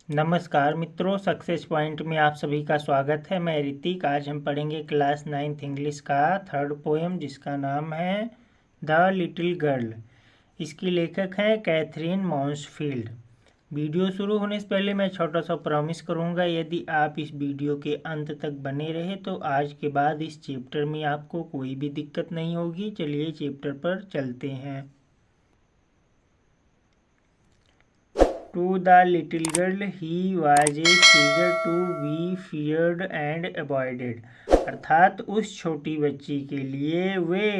नमस्कार मित्रों, success point में आप सभी का स्वागत है। मैं ऋतिक। आज हम पढ़ेंगे क्लास 9th इंग्लिश का थर्ड पोएम जिसका नाम है द लिटिल गर्ल। इसकी लेखक हैं कैथरीन माउसफील्ड। वीडियो शुरू होने से पहले मैं छोटा सा प्रॉमिस करूंगा, यदि आप इस वीडियो के अंत तक बने रहे तो आज के बाद इस चैप्टर में आपको कोई भी दिक्कत नहीं होगी। चलिए चैप्टर पर चलते हैं। To the little girl, he was a figure to be feared and avoided। अर्थात उस छोटी बच्ची के लिए वे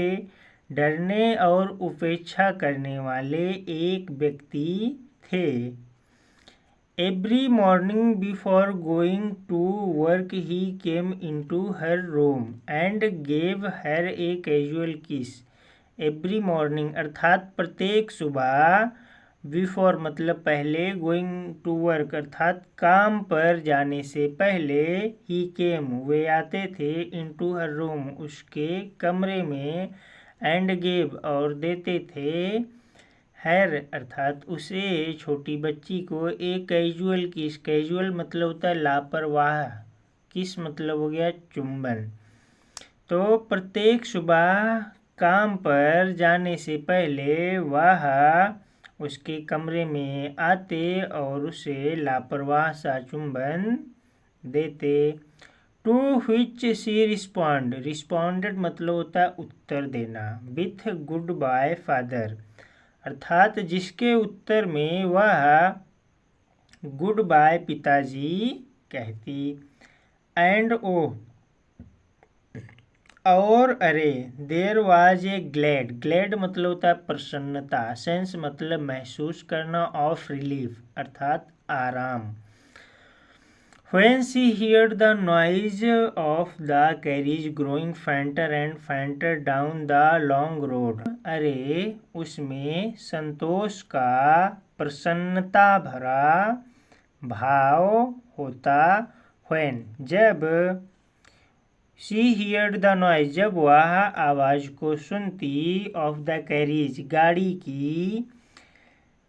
डरने और उपेक्षा करने वाले एक व्यक्ति थे। Every morning before going to work, he came into her room and gave her a casual kiss। Every morning अर्थात प्रत्येक सुबह, बिफोर मतलब पहले, गोइंग टू वर्क अर्थात काम पर जाने से पहले, ही केम वे आते थे, इनटू हर रूम उसके कमरे में, एंड गेव और देते थे, हर अर्थात उसे छोटी बच्ची को एक कैजुअल किस। कैजुअल मतलब होता है लापरवाह, किस मतलब हो गया चुंबन। तो प्रत्येक सुबह काम पर जाने से पहले वह उसके कमरे में आते और उसे लापरवाह सा चुंबन देते। टू व्हिच सी रिस्पॉन्डेड मतलब होता है उत्तर देना, विथ गुड बाय फादर अर्थात जिसके उत्तर में वह गुड बाय पिताजी कहती। एंड ओ और अरे, देर वाज ए ग्लैड मतलब होता है प्रसन्नता, सेंस मतलब महसूस करना, ऑफ रिलीफ अर्थात आराम। When she heard the noise of the carriage growing fainter and fainter down the long road, अरे उसमें संतोष का प्रसन्नता भरा भाव होता। When जब, शी हियर्ड द नॉइज जब वह आवाज़ को सुनती, ऑफ द कैरिज गाड़ी की,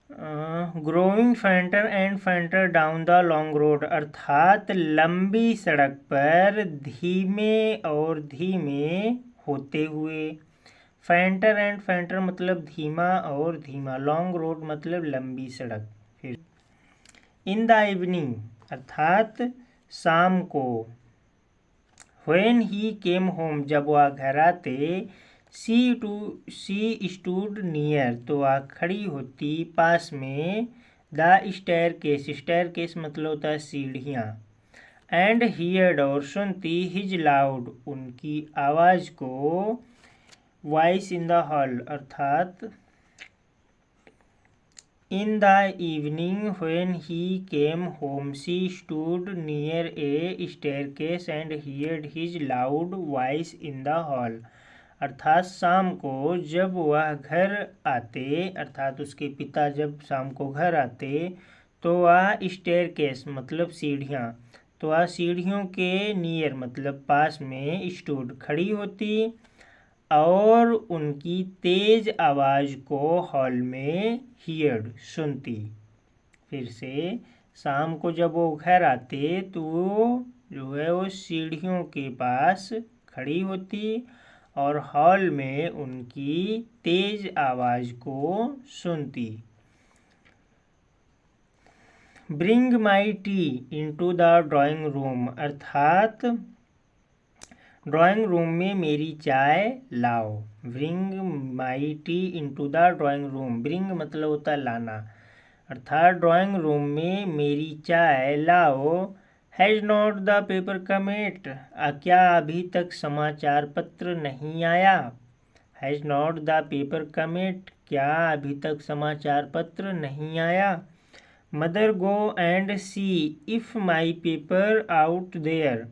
growing fainter and fainter down the long road अर्थात लंबी सड़क पर धीमे और धीमे होते हुए। फैंटर एंड फैंटर मतलब धीमा और धीमा, लॉन्ग रोड मतलब लंबी सड़क। फिर इन द इवनिंग अर्थात शाम को। When he came home जब वह घर आते, she stood near तो वह खड़ी होती पास में, the staircase मतलब होता है सीढ़ियाँ, and heard और सुनती, his loud उनकी आवाज़ को, voice in the hall अर्थात in the evening when he came home, she stood near a staircase and heard his loud voice in the hall। अर्थात शाम को जब वह घर आते अर्थात उसके पिता जब शाम को घर आते तो वह स्टेयरकेस मतलब सीढ़ियाँ, तो वह सीढ़ियों के नियर मतलब पास में स्टूड खड़ी होती और उनकी तेज आवाज़ को हॉल में हियर्ड सुनती। फिर से शाम को जब वो घर आते तो जो है वो सीढ़ियों के पास खड़ी होती और हॉल में उनकी तेज आवाज़ को सुनती। Bring my T into the drawing room अर्थात ड्राइंग रूम में मेरी चाय लाओ। Bring my T into the drawing room, bring मतलब होता है लाना अर्थात ड्राइंग रूम में मेरी चाय लाओ। Has not the paper come at क्या अभी तक समाचार पत्र नहीं आया। Has not the paper come at क्या अभी तक समाचार पत्र नहीं आया। Mother go and see if my paper out there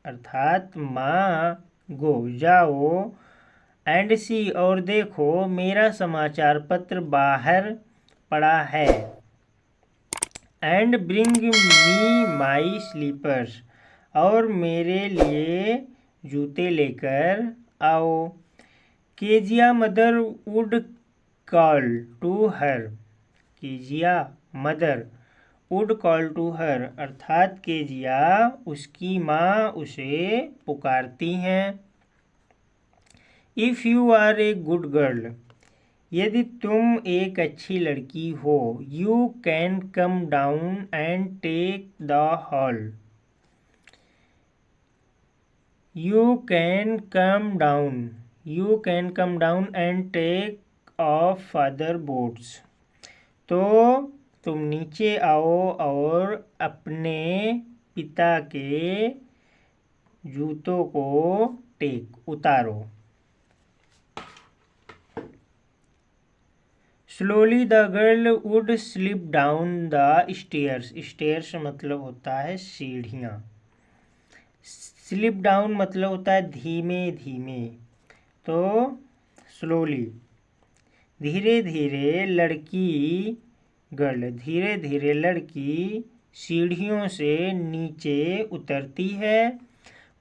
अर्थात माँ गो जाओ, एंड सी और देखो, मेरा समाचार पत्र बाहर पड़ा है। And bring me my slippers और मेरे लिए जूते लेकर आओ। Kezia mother would call to her, Kezia mother would call to her, अर्थात केजिया उसकी माँ उसे पुकारती हैं। If you are a good girl, यदि तुम एक अच्छी लड़की हो, you can come down and take the hall. You can come down and take off father boots. तो तुम नीचे आओ और अपने पिता के जूतों को उतारो। Slowly the girl would slip down the stairs. Stairs मतलब होता है सीढ़ियाँ। स्लिप डाउन मतलब होता है धीमे धीमे। तो स्लोली धीरे धीरे लड़की सीढ़ियों से नीचे उतरती है।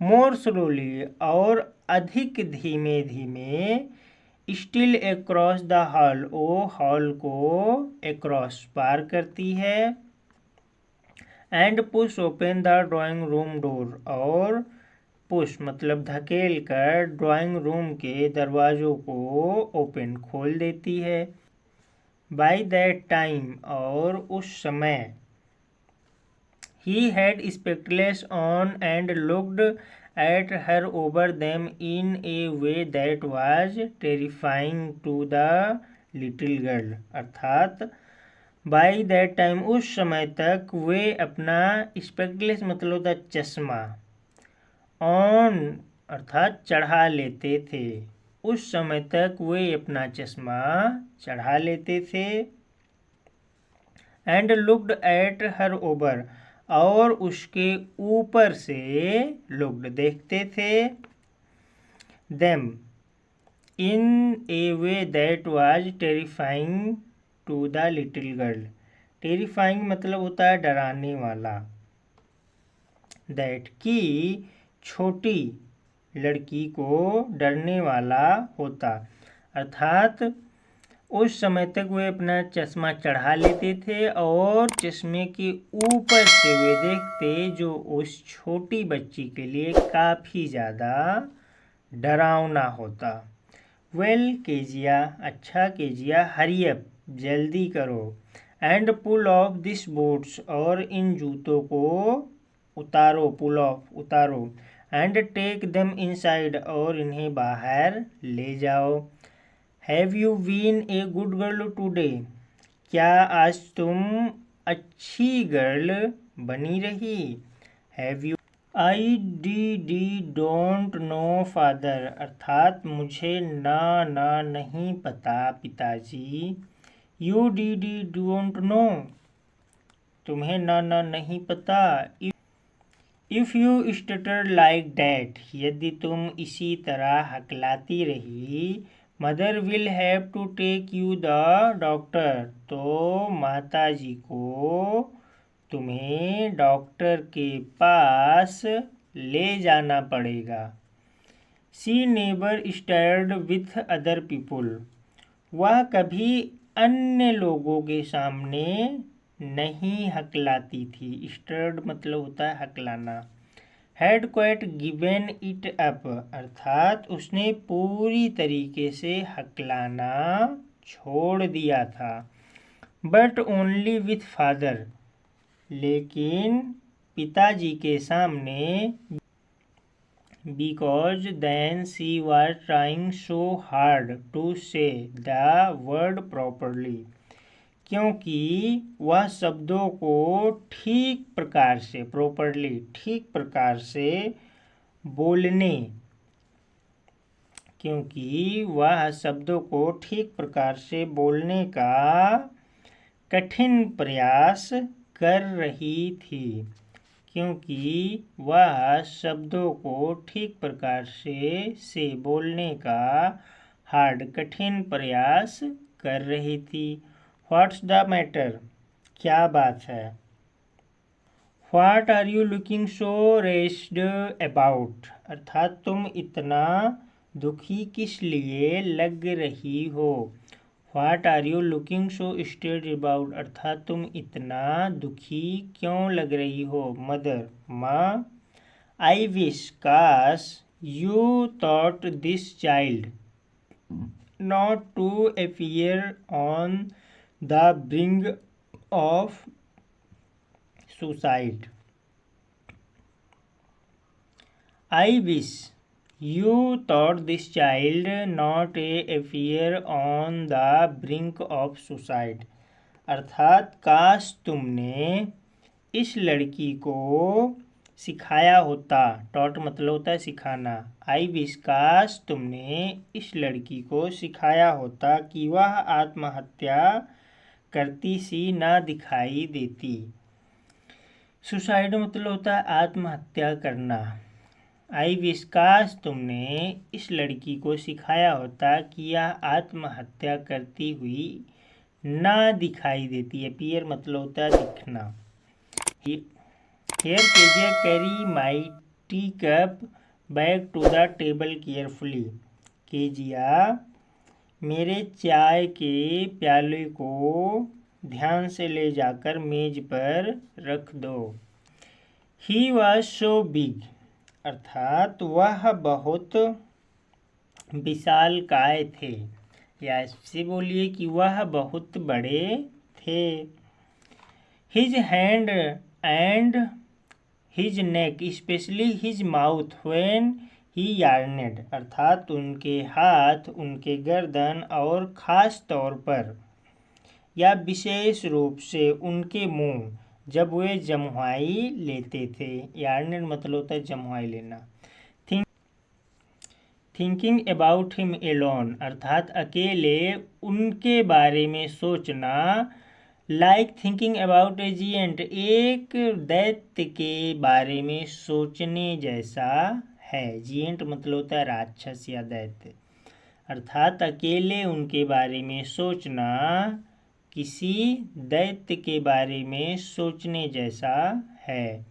मोर स्लोली और अधिक धीमे धीमे। स्टिल अक्रॉस द हॉल, वो हॉल को अक्रॉस पार करती है। And push open the drawing room door, और पुश मतलब धकेल कर ड्राइंग रूम के दरवाज़ों को ओपन खोल देती है। बाय दैट टाइम, और उस समय। He had spectacles on and looked at her over them in a way that was terrifying to the little girl, अर्थात बाय दैट टाइम उस समय तक वे अपना स्पेक्टकल्स मतलब होता है चश्मा, ऑन अर्थात चढ़ा लेते थे। उस समय तक वे अपना चश्मा चढ़ा लेते थे। And looked at her over, और उसके ऊपर से लुक्ड देखते थे। Them in a way that was terrifying to the little girl. Terrifying मतलब होता है डराने वाला। दैट की छोटी लड़की को डरने वाला होता, अर्थात उस समय तक वे अपना चश्मा चढ़ा लेते थे और चश्मे के ऊपर से वे देखते, जो उस छोटी बच्ची के लिए काफ़ी ज़्यादा डरावना होता। वेल केजिया, अच्छा केजिया, हरी अप, जल्दी करो। And pull off this boots, और इन जूतों को उतारो, पुल ऑफ उतारो। एंड टेक देम इनसाइड, और इन्हें बाहर ले जाओ। Have you been a good girl today, क्या आज तुम अच्छी गर्ल बनी रही। Have you I d don't know father, अर्थात मुझे ना नहीं पता पिताजी। यू डी डोंट नो, तुम्हें ना नहीं पता। If you stutter like that, यदि तुम इसी तरह हकलाती रही, mother will have to take you the doctor, तो माता जी को तुम्हें डॉक्टर के पास ले जाना पड़ेगा। She never stuttered with other people, वह कभी अन्य लोगों के सामने नहीं हकलाती थी। स्टर्ड मतलब होता है हकलाना। Had quite given it up, अर्थात उसने पूरी तरीके से हकलाना छोड़ दिया था। बट ओनली विथ फादर, लेकिन पिताजी के सामने। Because then she was trying so hard to say the word properly, क्योंकि वह शब्दों को ठीक प्रकार से, प्रॉपरली ठीक प्रकार से बोलने, क्योंकि वह शब्दों को ठीक प्रकार से बोलने का कठिन प्रयास कर रही थी, क्योंकि वह शब्दों को ठीक प्रकार से बोलने का कठिन प्रयास कर रही थी। व्हाट्स द मैटर, क्या बात है। What are you looking so raised about, अर्थात तुम इतना दुखी किस लिए लग रही हो। What are you looking so stayed about, अर्थात तुम इतना दुखी क्यों लग रही हो। मदर, माँ। आई विश, काश, you thought this child not to appear on the brink of suicide. I wish you thought this child not appear on the brink of suicide, अर्थात काश तुमने इस लड़की को सिखाया होता। टॉट मतलब होता है सिखाना। आई विश, काश तुमने इस लड़की को सिखाया होता कि वह आत्महत्या करती सी ना दिखाई देती। सुसाइड मतलब होता है आत्महत्या करना। आई विश, काश तुमने इस लड़की को सिखाया होता कि यह आत्महत्या करती हुई ना दिखाई देती है। अपीयर मतलब होता है दिखना। Here Kezia carry my tea cup back to the table carefully. Kezia, मेरे चाय के प्याले को ध्यान से ले जाकर मेज पर रख दो। ही वॉज सो बिग, अर्थात वह बहुत विशालकाय थे। या इससे बोलिए कि वह बहुत बड़े थे। His hand and his neck specially his mouth when he yawned, अर्थात उनके हाथ, उनके गर्दन और ख़ास तौर पर या विशेष रूप से उनके मुंह जब वे जम्हाई लेते थे। यार्नेड मतलब होता है जम्हाई लेना। थिंकिंग अबाउट हिम एलोन, अर्थात अकेले उनके बारे में सोचना। लाइक थिंकिंग अबाउट ए जिएंट, एक दैत्य के बारे में सोचने जैसा है। जिएंट मतलब होता है राक्षस या दैत्य, अर्थात अकेले उनके बारे में सोचना किसी दैत्य के बारे में सोचने जैसा है।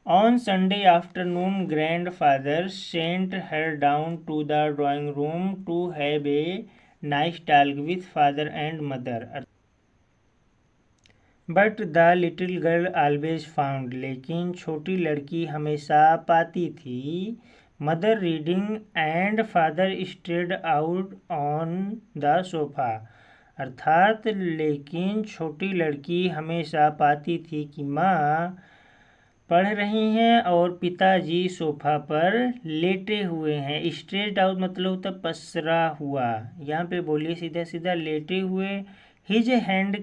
On Sunday afternoon, grandfather sent her down to the drawing room to have a nice talk with father and mother. But the little girl always found, लेकिन छोटी लड़की हमेशा पाती थी। Mother reading and father stayed out on the sofa, अर्थात लेकिन छोटी लड़की हमेशा पाती थी कि माँ पढ़ रही हैं और पिताजी सोफा पर लेटे हुए हैं। स्ट्रेट आउट मतलब होता पसरा हुआ। यहाँ पे बोलिए सीधा सीधा लेटे हुए। His hand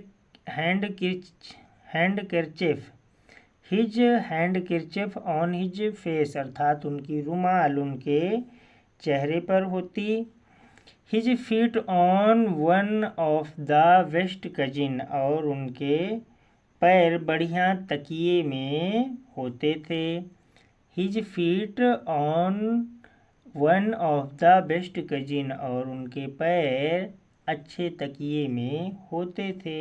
kerchief on his face, अर्थात उनकी रुमाल उनके चेहरे पर होती। His feet on one of the best cousin, और उनके पैर बढ़िया तकिए में होते थे। His feet on one of the best cousin, और उनके पैर अच्छे तकिए में होते थे।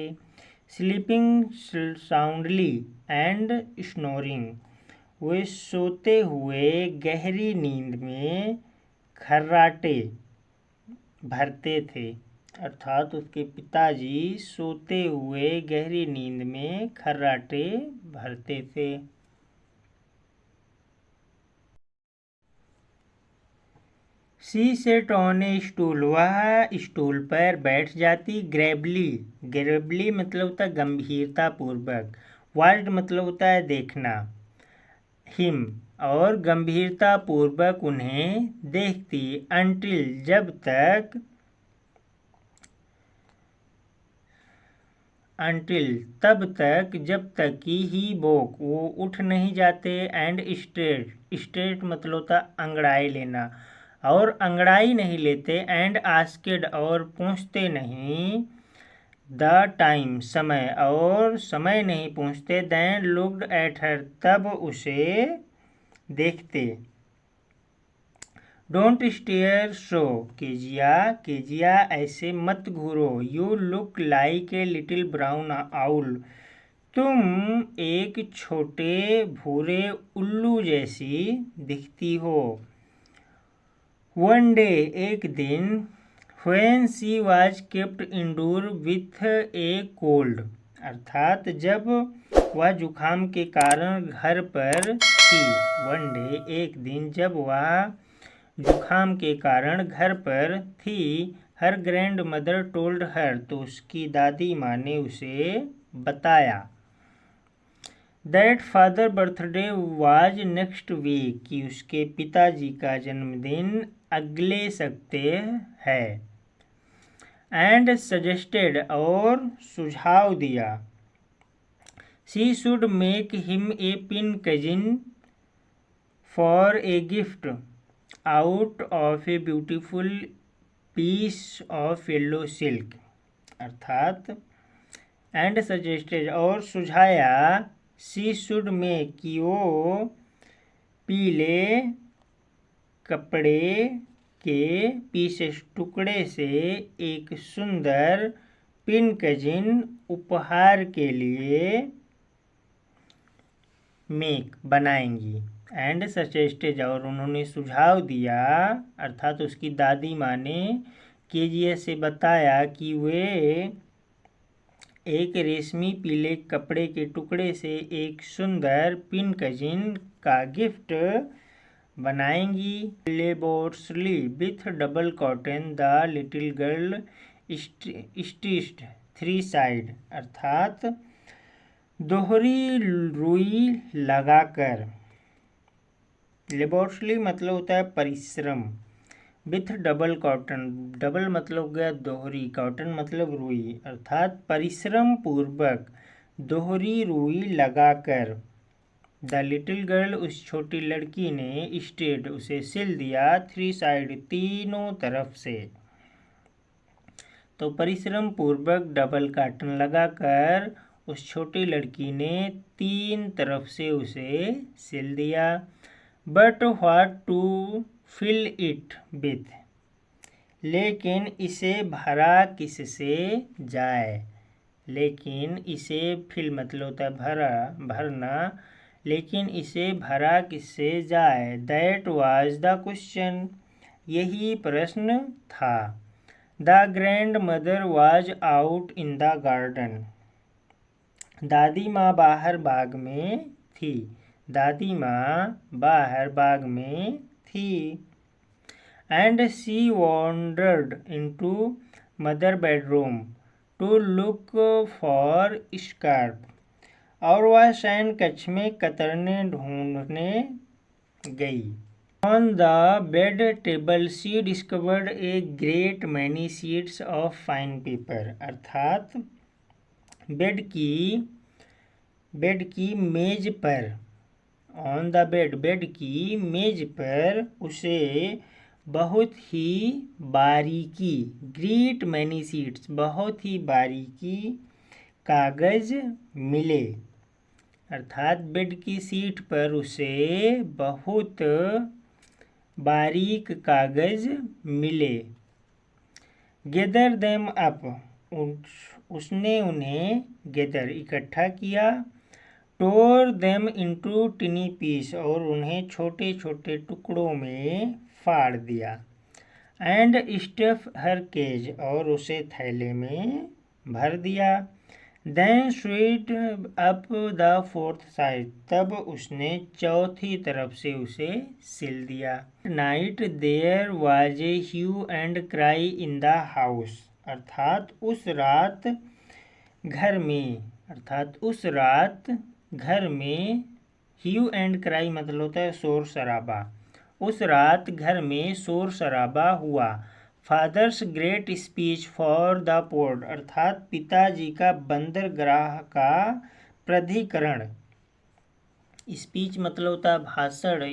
स्लीपिंग साउंडली एंड स्नोरिंग, वे सोते हुए गहरी नींद में खर्राटे भरते थे, अर्थात उसके पिताजी सोते हुए गहरी नींद में खर्राटे भरते थे। सी सेट ऑन ए स्टूल, वह स्टूल पर बैठ जाती। ग्रेवली मतलब होता है गंभीरता पूर्वक। वाल्ड मतलब होता है देखना। हिम, और गंभीरता पूर्वक उन्हें देखती। अंटिल, तब तक जब तक कि ही वोक, वो उठ नहीं जाते। एंड स्ट्रेट मतलब होता अंगड़ाई लेना, और अंगड़ाई नहीं लेते। एंड आस्केड, और पूछते नहीं। द टाइम, समय, और समय नहीं पूछते। देन लुक्ड एट हर, तब उसे देखते। डोंट स्टेयर सो, केजिया ऐसे मत घूरो। You look like a little brown owl, तुम एक छोटे भूरे उल्लू जैसी दिखती हो। वन डे, एक दिन। When she was kept indoor with A cold, अर्थात जब वह जुखाम के कारण घर पर थी। वन डे, एक दिन जब वह जुखाम के कारण घर पर थी। Her grand mother told her, तो उसकी दादी माँ ने उसे बताया। That father birthday was next week, कि उसके पिताजी का जन्मदिन अगले सप्ताह है। एंड सजेस्टेड, और सुझाव दिया। She should make him a pin cushion for a gift out of a beautiful piece of yellow silk, अर्थात एंड सजेस्टेड, और सुझाया। शी शुड मेक, कि वो पीले कपड़े के पीसेस टुकड़े से एक सुंदर पिन कजिन उपहार के लिए मेक बनाएंगी। एंड सजेस्टेड, और उन्होंने सुझाव दिया, अर्थात उसकी दादी माँ ने केजिया से बताया कि वे एक रेशमी पीले कपड़े के टुकड़े से एक सुंदर पिन कजिन का गिफ्ट बनाएंगी। Laboriously with double cotton the little girl stitched three side, अर्थात दोहरी रुई लगाकर। लेबोर्सली मतलब होता है परिश्रम। विथ डबल कॉटन, डबल मतलब हो गया दोहरी, कॉटन मतलब रुई, अर्थात परिश्रम पूर्वक दोहरी रुई लगाकर। द लिटिल गर्ल, उस छोटी लड़की ने स्टेड, उसे सिल दिया। थ्री साइड, तीनों तरफ से। तो परिश्रम पूर्वक डबल कॉटन लगाकर उस छोटी लड़की ने तीन तरफ से उसे सिल दिया। But what to fill it with, लेकिन इसे भरा किससे जाए। लेकिन इसे फिल मतलब होता है भरना, लेकिन इसे भरा किससे जाए। दैट वाज द क्वेश्चन, यही प्रश्न था। The grand mother was out in the garden, दादी माँ बाहर बाग में थी। दादी माँ बाहर बाग में थी। And she wandered into mother bedroom to look for scarf, और वह शयन कक्ष में कतरने ढूंढने गई। On the bed table she discovered a great many sheets of fine paper, अर्थात बेड की मेज पर। ऑन द बेड, बेड की मेज पर उसे बहुत ही बारीकी, ग्रेट मैनी शीट्स, बहुत ही बारीकी कागज मिले, अर्थात बेड की सीट पर उसे बहुत बारीक कागज मिले। गेदर देम अप, उसने उन्हें गेदर इकट्ठा किया। टोर देम इनटू टिनी पीस, और उन्हें छोटे छोटे टुकड़ों में फाड़ दिया। एंड स्टफ हर केज, और उसे थैले में भर दिया। Then sweet up the fourth side, तब उसने चौथी तरफ से उसे सिल दिया। Night there was a hue and cry in the house, अर्थात उस रात घर में ह्यू एंड क्राई मतलब होता है शोर शराबा। उस रात घर में शोर शराबा हुआ। Fathers great speech for the port, अर्थात पिताजी का बंदरगाह का प्राधिकरण। स्पीच मतलब होता है भाषण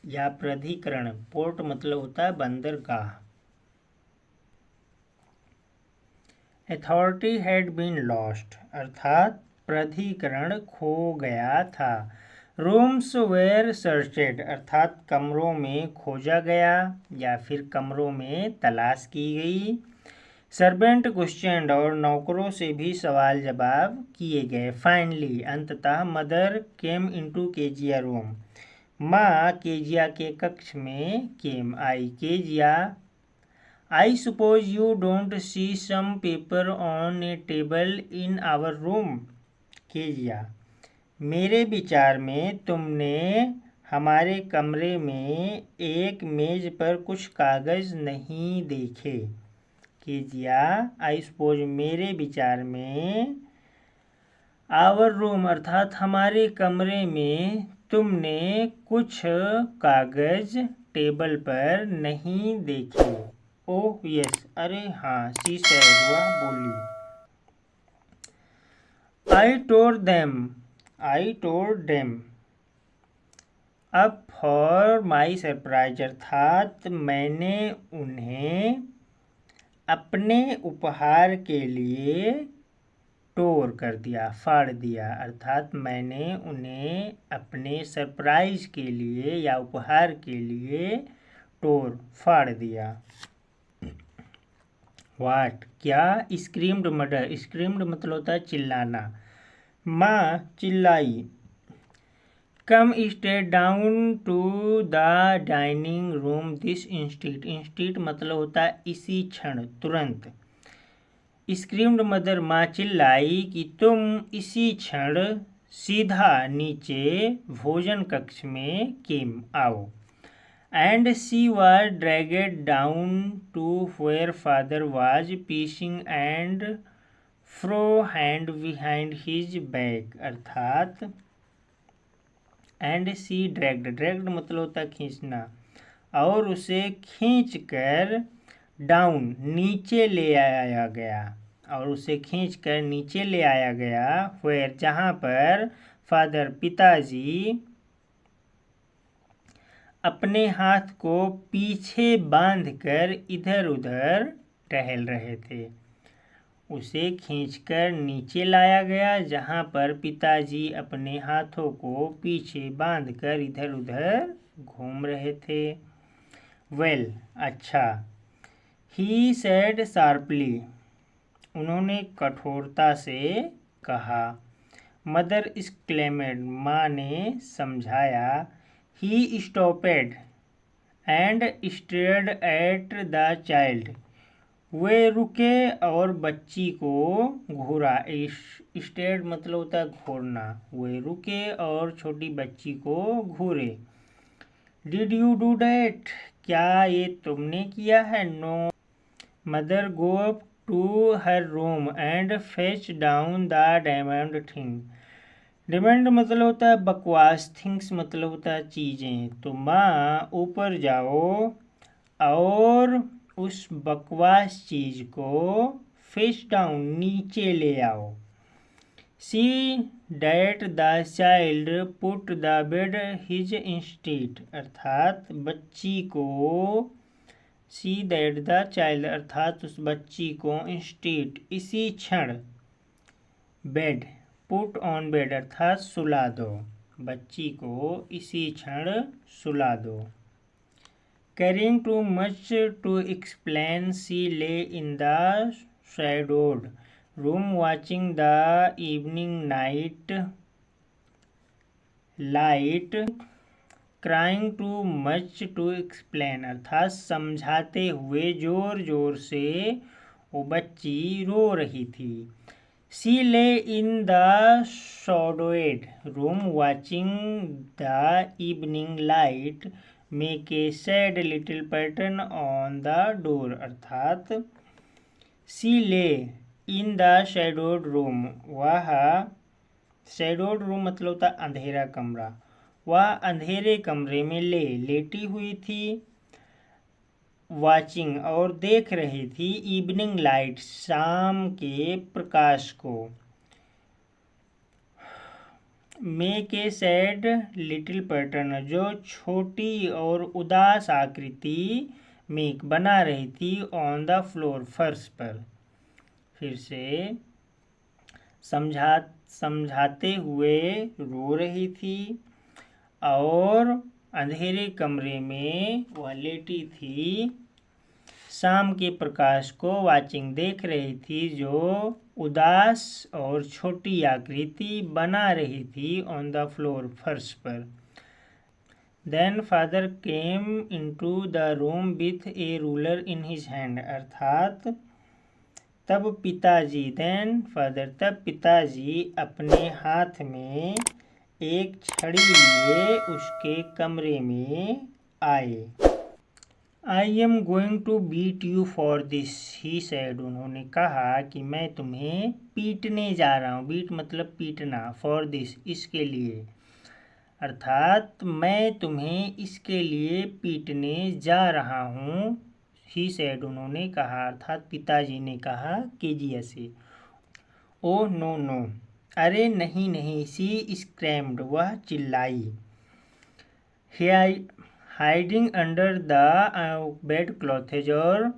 या प्राधिकरण। पोर्ट मतलब होता है बंदरगाह। अथॉरिटी हैड बीन लॉस्ट, अर्थात प्राधिकरण खो गया था। रूम्स वेयर सर्चेड, अर्थात कमरों में खोजा गया या फिर कमरों में तलाश की गई। सर्वेंट क्वेश्चनड, और नौकरों से भी सवाल जवाब किए गए। फाइनली, अंततः mother came into Kezia room, माँ केजिया के कक्ष में केम आई। Kezia I suppose you don't see some paper on a table in our room. Kezia, मेरे विचार में तुमने हमारे कमरे में एक मेज पर कुछ कागज नहीं देखे। कीजिया, आई सपोज मेरे विचार में आवर रूम अर्थात हमारे कमरे में तुमने कुछ कागज टेबल पर नहीं देखे। ओह यस, अरे हाँ, सी सेड, वह बोली। I told them. अब फॉर माई सरप्राइज अर्थात मैंने उन्हें अपने उपहार के लिए टोर कर दिया, फाड़ दिया, अर्थात मैंने उन्हें अपने सरप्राइज के लिए या उपहार के लिए टोर, फाड़ दिया। वाट, क्या? स्क्रीम्ड मदर, स्क्रीम्ड मतलब होता है चिल्लाना। माँ चिल्लाई। Come stay down to the dining room this instant. Instant मतलब होता है इसी क्षण, तुरंत। स्क्रीम्ड मदर, माँ चिल्लाई कि तुम इसी क्षण सीधा नीचे भोजन कक्ष में केम आओ। And she was dragged down to where father was pacing and fro hand behind his back अर्थात एंड सी ड्रैग्ड मतलब होता है खींचना, और उसे खींचकर डाउन नीचे ले आया गया, और उसे खींचकर नीचे ले आया गया वेयर जहाँ पर फादर पिताजी अपने हाथ को पीछे बांधकर इधर उधर टहल रहे थे। उसे खींचकर नीचे लाया गया जहाँ पर पिताजी अपने हाथों को पीछे बांधकर इधर उधर घूम रहे थे। वेल, अच्छा। ही सेड शार्पली, उन्होंने कठोरता से कहा। मदर एक्सक्लेमेड, माँ ने समझाया। He stopped and stared at the child, वे रुके और बच्ची को घूरा। स्टेयर्ड मतलब होता है घूरना। वे रुके और छोटी बच्ची को घूरे। डिड यू डू डैट, क्या ये तुमने किया है? No mother go up to her room and fetch down the diamond thing. Diamond मतलब होता है बकवास, थिंग्स मतलब होता है चीज़ें। तो माँ ऊपर जाओ और उस बकवास चीज को फेस डाउन नीचे ले आओ। She that the child put the bed his instead अर्थात बच्ची को, सी दैट द चाइल्ड अर्थात उस बच्ची को इंस्टेड इसी क्षण, बेड पुट ऑन बेड अर्थात सुला दो, बच्ची को इसी क्षण सुला दो। Caring too much to explain, she lay in the shadowed room watching the evening night light, crying too much to explain अर्थात समझाते हुए जोर जोर से वो बच्ची रो रही थी। She lay in the shadowed room watching the evening light make a sad little pattern on the door अर्थात सी ले इन द shadowed room, वह shadowed room मतलब होता अंधेरा कमरा, वह अंधेरे कमरे में लेटी हुई थी। वाचिंग और देख रही थी इवनिंग लाइट शाम के प्रकाश को। Make a sad little pattern जो छोटी और उदास आकृति मेक बना रही थी ऑन द फ्लोर फर्श पर। फिर से समझाते हुए रो रही थी और अंधेरे कमरे में वह लेटी थी, शाम के प्रकाश को वाचिंग देख रही थी जो उदास और छोटी आकृति बना रही थी ऑन द फ्लोर फर्श पर। Then father came into the room with a ruler in his hand. अर्थात तब पिताजी, देन फादर, तब पिताजी अपने हाथ में एक छड़ी लिए उसके कमरे में आए। I am going to beat you for this, he said. उन्होंने कहा कि मैं तुम्हें पीटने जा रहा हूँ। बीट मतलब पीटना, फॉर दिस इसके लिए, अर्थात मैं तुम्हें इसके लिए पीटने जा रहा हूँ। ही सेड उन्होंने कहा, अर्थात पिताजी ने कहा केजिया से। ओह नो नो, अरे नहीं नहीं, सी स्क्रैम्ड, वह चिल्लाई। Hiding under the bed clothes, और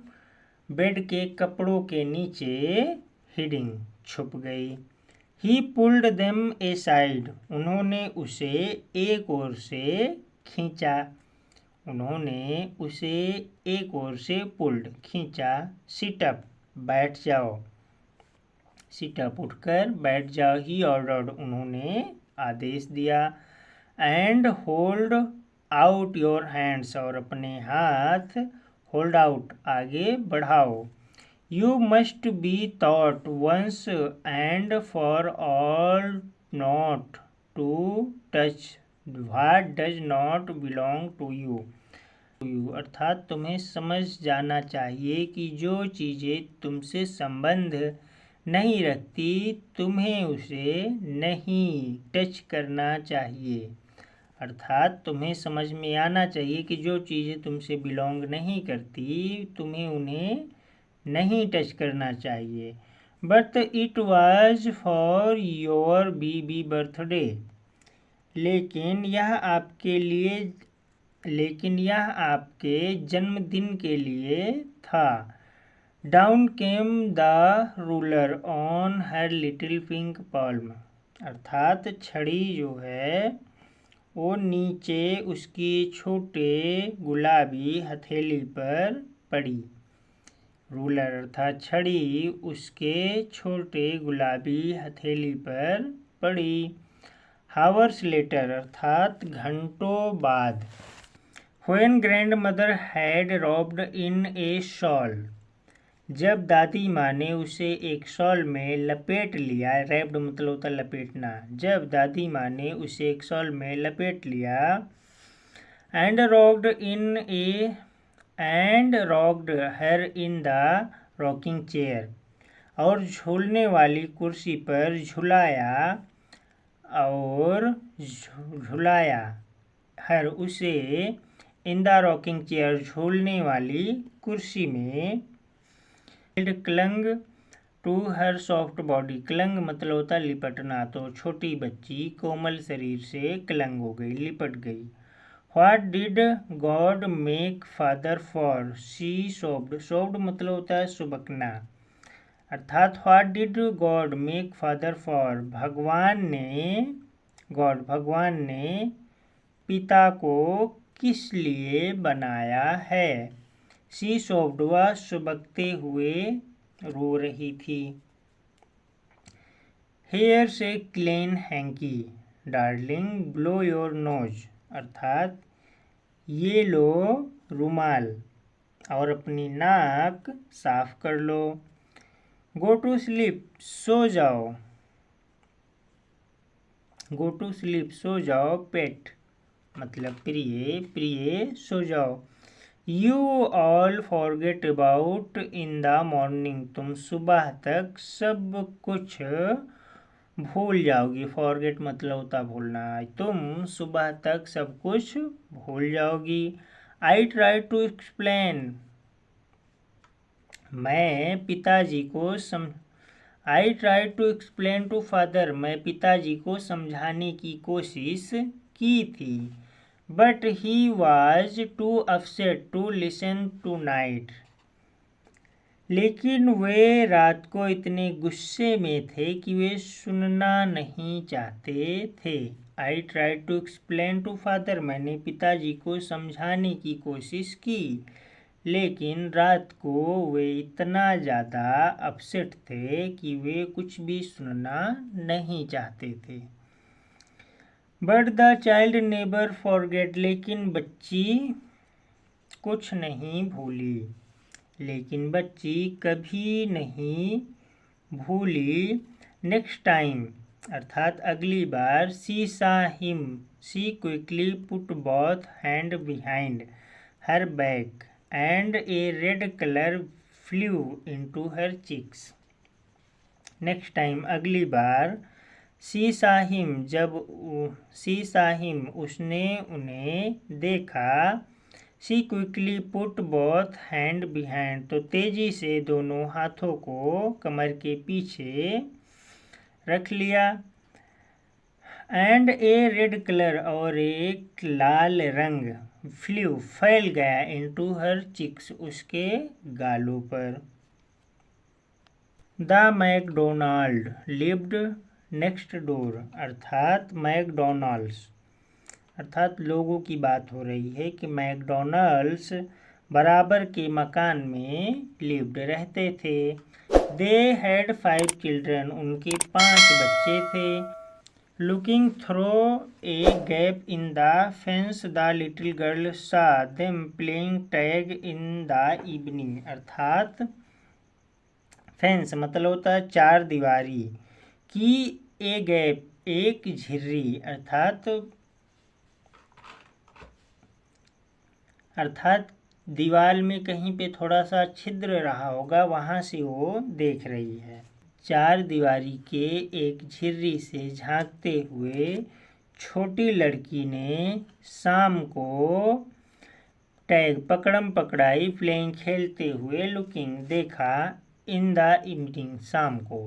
बेड के कपड़ों के नीचे हिडिंग छुप गई। ही पुल्ड देम ए साइड, उन्होंने उसे एक ओर से खींचा। उन्होंने उसे एक ओर से पुल्ड खींचा। सिट अप, बैठ जाओ। सिट अप उठकर बैठ जाओ। ही ऑर्डर्ड, उन्होंने आदेश दिया। And hold out your hands, और अपने हाथ होल्ड आउट आगे बढ़ाओ। You must be taught once and for all not to touch what does not belong to you. अर्थात तुम्हें समझ जाना चाहिए कि जो चीज़ें तुमसे संबंध नहीं रखती तुम्हें उसे नहीं टच करना चाहिए। अर्थात तुम्हें समझ में आना चाहिए कि जो चीज़ें तुमसे बिलोंग नहीं करती तुम्हें उन्हें नहीं टच करना चाहिए। But it was for your baby birthday, लेकिन यह आपके जन्मदिन के लिए था। Down came the ruler on her little pink palm, अर्थात छड़ी जो है वो नीचे उसकी छोटे गुलाबी हथेली पर पड़ी। रूलर अर्थात छड़ी उसके छोटे गुलाबी हथेली पर पड़ी। हावर्स लेटर अर्थात घंटों बाद। When grand mother had robbed in A shawl, जब दादी माँ ने उसे एक शॉल में लपेट लिया। रैप्ड मतलब होता लपेटना। जब दादी माँ ने उसे एक शॉल में लपेट लिया। And rocked her in the rocking chair, और झूलने वाली कुर्सी पर झुलाया हर उसे इन द रॉकिंग चेयर, झूलने वाली कुर्सी में। Clung to her soft body, clung मतलब होता लिपटना, तो छोटी बच्ची कोमल शरीर से क्लंग हो गई, लिपट गई। What did God make father for, she sobbed, sobbed मतलब होता है सुबकना, अर्थात what did God make father for, भगवान ने पिता को किस लिए बनाया है। शी सोब्ड, वह सुबकते हुए रो रही थी। हेयर से clean hanky darling, blow your nose, अर्थात ये लो रुमाल और अपनी नाक साफ कर लो। गो टू स्लीप, सो जाओ। गो टू स्लीप, सो जाओ। पेट मतलब प्रिय सो जाओ। You all forget about in the morning, तुम सुबह तक सब कुछ भूल जाओगी। फॉरगेट मतलब होता भूलना। तुम सुबह तक सब कुछ भूल जाओगी। आई ट्राई टू एक्सप्लेन, मैं पिताजी को I try to explain to father, मैं पिताजी को समझाने की कोशिश की थी। But he was too upset to listen tonight, लेकिन वे रात को इतने गुस्से में थे कि वे सुनना नहीं चाहते थे। I try to explain to father, मैंने पिताजी को समझाने की कोशिश की, लेकिन रात को वे इतना ज़्यादा अपसेट थे कि वे कुछ भी सुनना नहीं चाहते थे। But the child never forget, लेकिन बच्ची कुछ नहीं भूली, लेकिन बच्ची कभी नहीं भूली। नेक्स्ट टाइम अर्थात अगली बार, she saw him, she quickly put both hand behind her back and a red colour flew into her cheeks. Next time अगली बार, सी साहिम, जब सी साहिम उसने उन्हें देखा, she quickly put both hand behind, तो तेजी से दोनों हाथों को कमर के पीछे रख लिया। एंड ए रेड कलर, और एक लाल रंग, फ्लू फैल गया, इनटू हर चिक्स, उसके गालों पर। The McDonald lived next door, अर्थात मैकडोनाल्ड्स, अर्थात लोगों की बात हो रही है कि मैकडोनाल्ड्स बराबर के मकान में लिव्ड रहते थे। दे हैड 5 चिल्ड्रन, उनके 5 बच्चे थे। Looking through a gap in the fence the little girl saw them playing tag in the evening, अर्थात फेंस मतलब होता है चार दीवारी की, ए गैप एक झिर्री, अर्थात दीवार में कहीं पे थोड़ा सा छिद्र रहा होगा, वहां से वो देख रही है। चार दीवारी के एक झिर्री से झांकते हुए छोटी लड़की ने शाम को टैग पकड़म पकड़ाई, प्लेइंग खेलते हुए, लुकिंग देखा, इन द इवनिंग शाम को।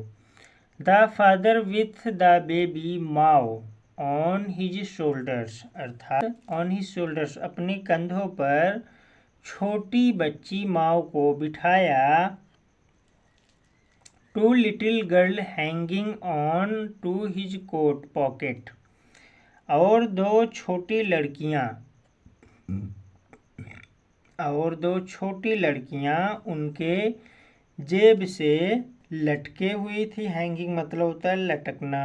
The father with the baby Mao on his shoulders, अर्थात ऑन हिज शोल्डर्स अपने कंधों पर छोटी बच्ची माओ को बिठाया। Two little girl hanging on to his coat pocket, और दो छोटी लड़कियां उनके जेब से लटके हुई थी। हैंगिंग मतलब होता है लटकना।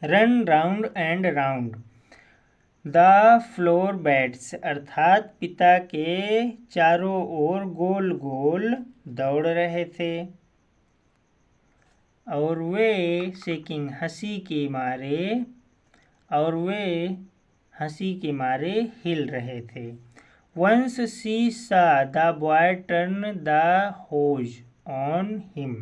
Run round and round the flower beds, अर्थात पिता के चारों ओर गोल गोल दौड़ रहे थे, और वे शेकिंग हंसी के मारे हिल रहे थे। Once she saw the boy turn the hose on him,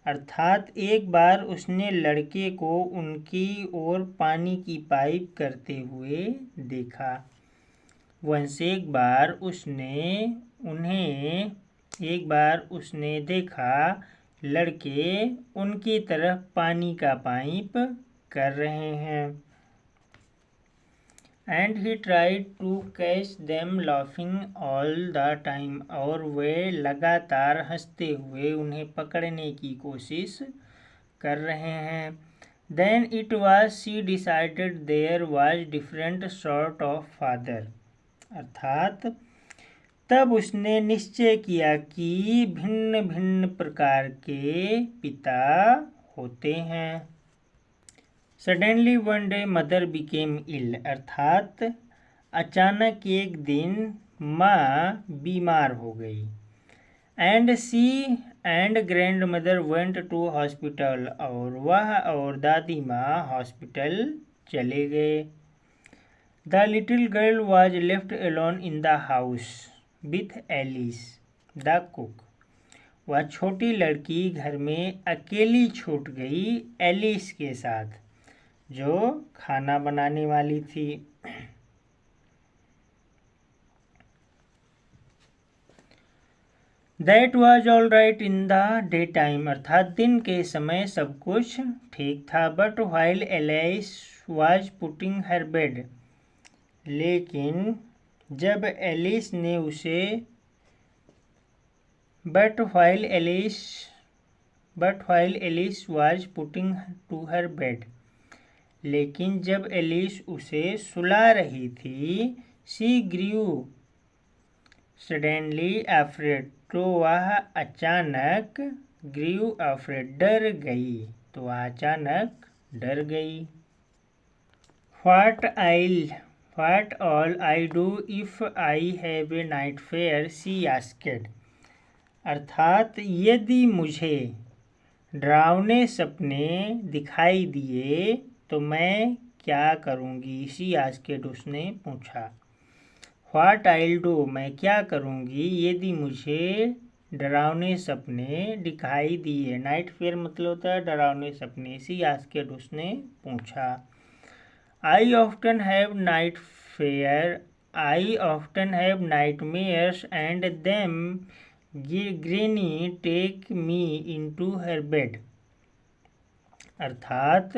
अर्थात एक बार उसने लड़के को उनकी ओर पानी की पाइप करते हुए देखा। वंस एक बार उसने देखा लड़के उनकी तरफ पानी का पाइप कर रहे हैं। And he tried to catch them laughing all the time, और वे लगातार हंसते हुए उन्हें पकड़ने की कोशिश कर रहे हैं। Then it was she decided there was different sort of father, अर्थात तब उसने निश्चय किया कि भिन्न भिन्न प्रकार के पिता होते हैं। Suddenly one day mother became ill, अर्थात अचानक एक दिन माँ बीमार हो गई। And she and grand mother went to hospital, और वह और दादी माँ हॉस्पिटल चले गए। The little girl was left alone in the house with Alice the cook, वह छोटी लड़की घर में अकेली छूट गई एलिस के साथ, जो खाना बनाने वाली थी। That was all right in the day time, अर्थात दिन के समय सब कुछ ठीक था। But while Alice was putting her bed, लेकिन जब एलिस ने उसे but while Alice was putting to her bed, लेकिन जब एलिस उसे सुला रही थी, शी ग्रू सडनली अफ्रेड, तो वह अचानक डर गई। What all I do if I have a night fair, she asked. अर्थात यदि मुझे डरावने सपने दिखाई दिए तो मैं क्या करूँगी, शी आस्क्ड, उसने पूछा। व्हाट आइल डू, मैं क्या करूँगी, यदि मुझे डरावने सपने दिखाई दिए। नाइट फेयर मतलब होता है डरावने सपने। शी आस्क्ड, उसने पूछा। I often have nightmares and them granny take me into her bed. अर्थात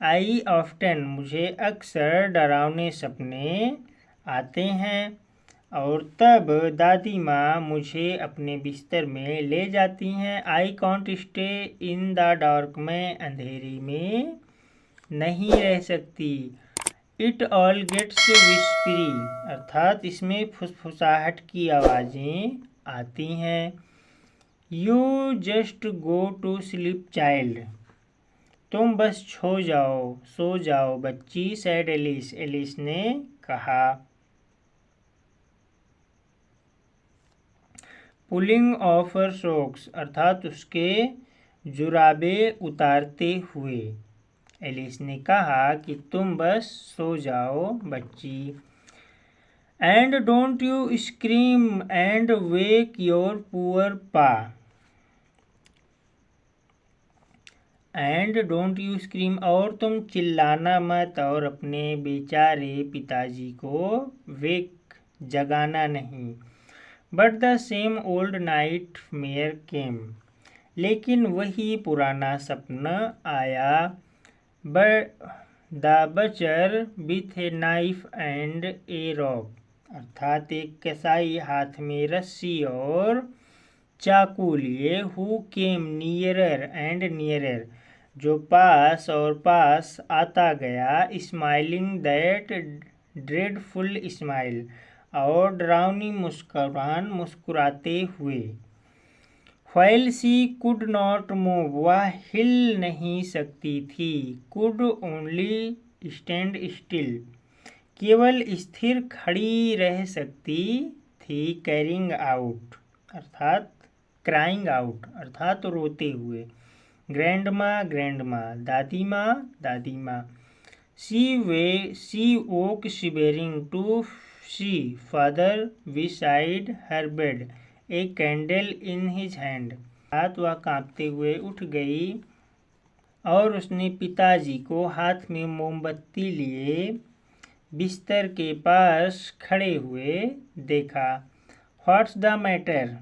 आई ऑफ्टन, मुझे अक्सर डरावने सपने आते हैं और तब दादी माँ मुझे अपने बिस्तर में ले जाती हैं। I can't stay in the dark, मैं अंधेरी में नहीं रह सकती। इट ऑल गेट्स विस्परी, अर्थात इसमें फुसफुसाहट की आवाज़ें आती हैं। You just go to sleep child, तुम बस सो जाओ बच्ची, सैड एलिस, एलिस ने कहा। पुलिंग ऑफ हर सॉक्स, अर्थात उसके जुराबे उतारते हुए एलिस ने कहा कि तुम बस सो जाओ बच्ची। And don't you scream and wake your poor पा, एंड डोंट यू स्क्रीम, और तुम चिल्लाना मत और अपने बेचारे पिताजी को वेक, जगाना नहीं। But the same old nightmare came, लेकिन वही पुराना सपना आया। The butcher with a knife and a rope, अर्थात एक कसाई हाथ में रस्सी और चाकू लिए। Who came nearer and nearer, जो पास और पास आता गया। स्माइलिंग दैट ड्रेडफुल स्माइल, और डरावनी मुस्कुरान मुस्कुराते हुए। While she could not move, वह हिल नहीं सकती थी। कुड ओनली स्टैंड स्टिल, केवल स्थिर खड़ी रह सकती थी। कैरिंग आउट, अर्थात क्राइंग आउट, अर्थात रोते हुए। ग्रैंडमा, दादी माँ। She woke shivering to see father beside her bed, a candle in his hand, हाथ वह कांपते हुए उठ गई और उसने पिताजी को हाथ में मोमबत्ती लिए बिस्तर के पास खड़े हुए देखा। व्हाट्स द मैटर,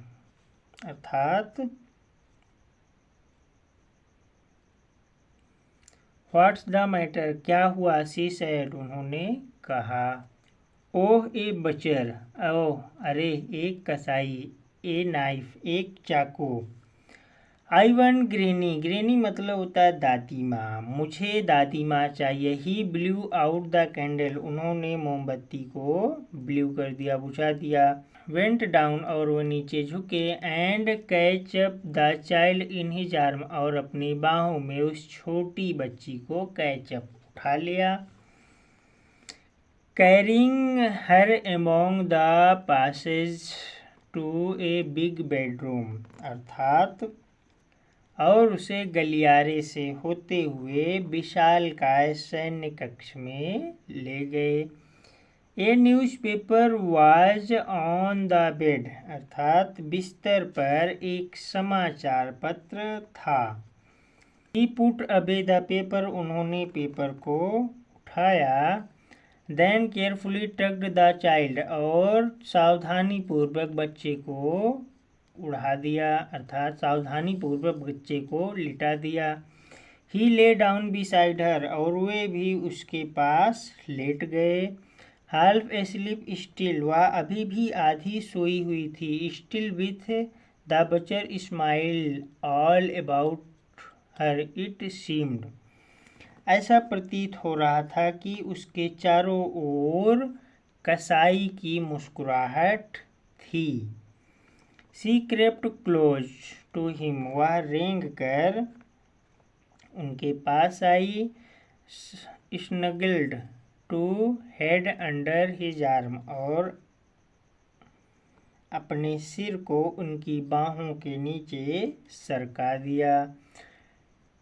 अर्थात व्हाट्स द मैटर, क्या हुआ, शी सेड, उन्होंने कहा। ओह ए बचर, ओह अरे एक कसाई, ए नाइफ एक चाकू। आई वांट ग्रेनी, ग्रेनी मतलब होता है दादी माँ, मुझे दादी माँ चाहिए। ही ब्लू आउट द कैंडल, उन्होंने मोमबत्ती को ब्लू कर दिया, बुझा दिया। वेंट डाउन, और वो नीचे झुके। And catch up the child in his arm, और अपनी बाहों में उस छोटी बच्ची को कैच अप, उठा लिया। Carrying her among the passage to a big bedroom, अर्थात और उसे गलियारे से होते हुए विशालकाय सैन्य कक्ष में ले गए। A newspaper was on the bed, अर्थात बिस्तर पर एक समाचार पत्र था। He put away the paper, उन्होंने पेपर को उठाया। Then carefully tucked the child, और सावधानी पूर्वक बच्चे को उड़ा दिया, अर्थात सावधानी पूर्वक बच्चे को लिटा दिया। ही ले डाउन बिसाइड हर, और वे भी उसके पास लेट गए। हाल्फ एस्लीप स्टिल, वह अभी भी आधी सोई हुई थी। Still with the butcher smile all about her it seemed, ऐसा प्रतीत हो रहा था कि उसके चारों ओर कसाई की मुस्कुराहट थी। She crept close to him, वह रेंग कर उनके पास आई। Snuggled to head under his arm, और अपने सिर को उनकी बाहों के नीचे सरका दिया।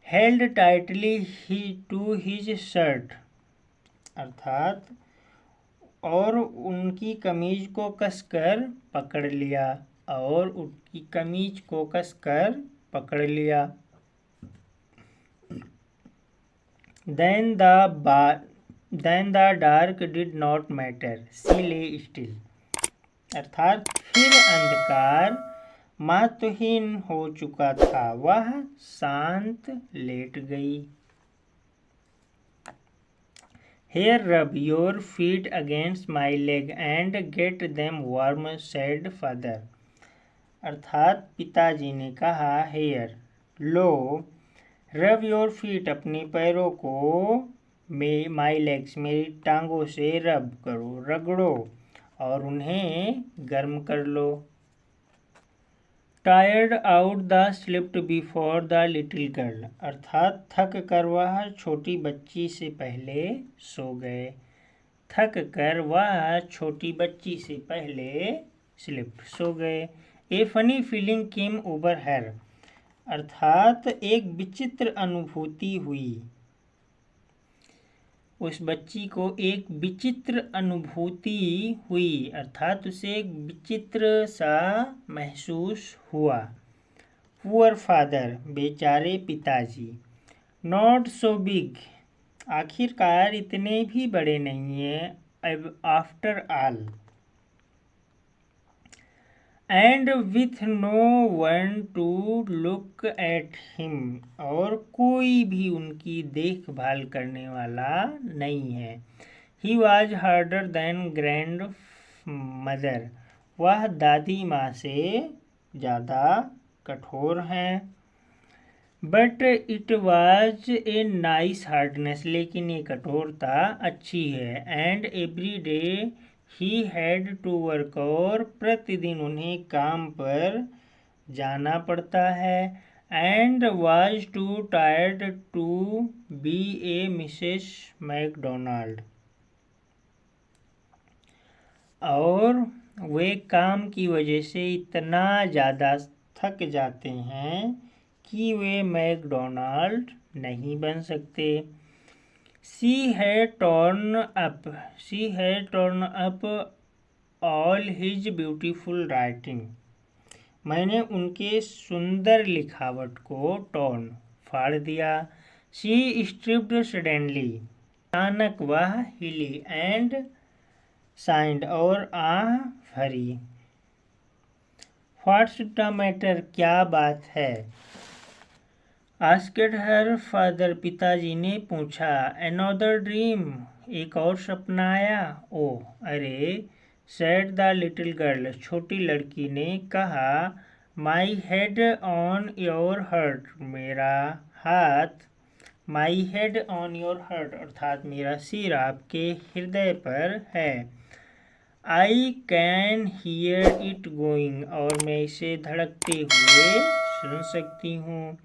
Held tightly he to his shirt, अर्थात और उनकी कमीज को कसकर पकड़ लिया, और उनकी कमीज को कसकर पकड़ लिया। Then the dark did not matter, she lay still, अर्थात फिर अंधकार महत्वहीन हो चुका था, वह शांत लेट गई। Here rub your feet against my leg and get them warm, said father, अर्थात पिताजी ने कहा, hair low, rub your feet अपने पैरों को माई लेग्स मेरी टांगों से रब करो, रगड़ो, और उन्हें गर्म कर लो। Tired out the slept before the little girl, अर्थात थक कर वह छोटी बच्ची से पहले सो गए। थक कर वह छोटी बच्ची से पहले स्लिप्ड सो गए। ए फनी फीलिंग केम ओवर हर, अर्थात एक विचित्र अनुभूति हुई, उस बच्ची को एक विचित्र अनुभूति हुई, अर्थात उसे एक विचित्र सा महसूस हुआ। पुअर फादर, बेचारे पिताजी। नॉट सो बिग, आखिरकार इतने भी बड़े नहीं हैं। After all, and with no one to look at him, और कोई भी उनकी देखभाल करने वाला नहीं है। He was harder than grandmother, वह दादी माँ से ज़्यादा कठोर हैं। But it was a nice hardness, लेकिन ये कठोरता अच्छी है। And every day he had to work, और प्रतिदिन उन्हें काम पर जाना पड़ता है। And was too tired to be a Mrs McDonald, और वे काम की वजह से इतना ज़्यादा थक जाते हैं कि वे मैकडोनाल्ड नहीं बन सकते। She had torn up all his beautiful writing, मैंने उनके सुंदर लिखावट को torn फाड़ दिया। She stripped suddenly, अचानक वह हिली, and sighed, और आह भरी। What's the matter, क्या बात है? आस्क्ड हर फादर, पिताजी ने पूछा। अनदर ड्रीम, एक और सपना आया? ओह, अरे, सेड द लिटिल गर्ल, छोटी लड़की ने कहा। My head on your heart, मेरा हाथ, my head on your heart, अर्थात मेरा सिर आपके हृदय पर है। I can hear it going, और मैं इसे धड़कते हुए सुन सकती हूँ।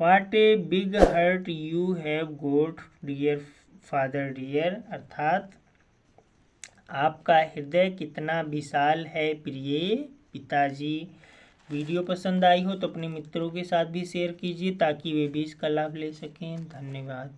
What a big heart you have got, dear father dear, अर्थात आपका हृदय कितना विशाल है प्रिय पिताजी। वीडियो पसंद आई हो तो अपने मित्रों के साथ भी शेयर कीजिए ताकि वे भी इसका लाभ ले सकें। धन्यवाद।